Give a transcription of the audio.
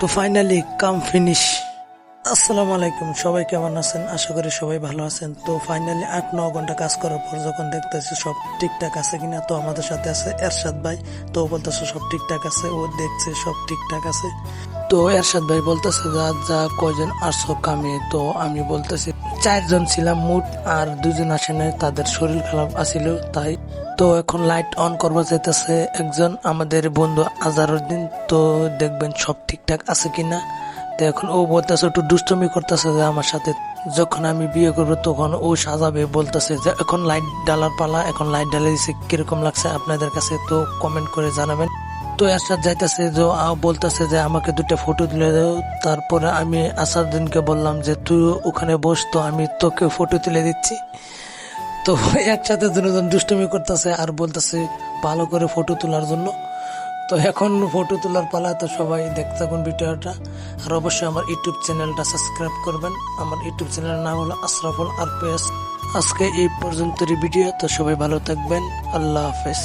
তো ফাইনালি কাম ফিনিশ। আসসালামু আলাইকুম, সবাই কেমন আছেন? আশা করি সবাই ভালো আছেন। তো ফাইনালি 8-9 ঘন্টা কাজ করার পর যখন দেখতেছি সব ঠিকঠাক আছে কিনা, তো আমাদের সাথে আছে এরশাদ ভাই। তো ও বলতেছে সব ঠিকঠাক আছে, ও দেখছে সব ঠিকঠাক আছে। তো এরশাদ ভাই বলতেছে যা যা কয়জন আসছো কামে, তো আমি বলতেছি 4 জন ছিলাম মোট, আর 2 জন আসে নাই, তাদের শরীর খারাপ আছিল তাই। তো এখন লাইট অন করবো যেতেছে একজন আমাদের বন্ধু আজারউদ্দিন, তো দেখবেন সব ঠিকঠাক আছে কিনা। তো এখন ও বলতেছে একটু দুষ্টমি করতেছে যে আমার সাথে, যখন আমি বিয়ে করবো তখন ও সাজাবে, বলতেছে যে এখন লাইট ডালার পালা, এখন লাইট ডালে দিছে, কিরকম লাগছে আপনাদের কাছে তো কমেন্ট করে জানাবেন। তো এরশাদ যাইতেছে যে বলতেছে যে আমাকে 2টা ফটো তুলে দাও। তারপরে আমি আসাদুদ্দিনকে বললাম যে তুই ওখানে বস, তো আমি তোকে ফটো তুলে দিচ্ছি। তো একসাথে 2জন দুষ্টুমি করতেছে আর বলতেছে ভালো করে ফটো তোলার জন্য। তো এখন ফটো তোলার পালা, তো সবাই দেখতে থাকুন ভিডিওটা। আর অবশ্যই আমার ইউটিউব চ্যানেলটা সাবস্ক্রাইব করবেন। আমার ইউটিউব চ্যানেলের নাম হলো আশরাফুল আরপিএস। আজকে এই পর্যন্তই ভিডিও, তো সবাই ভালো থাকবেন। আল্লাহ হাফেজ।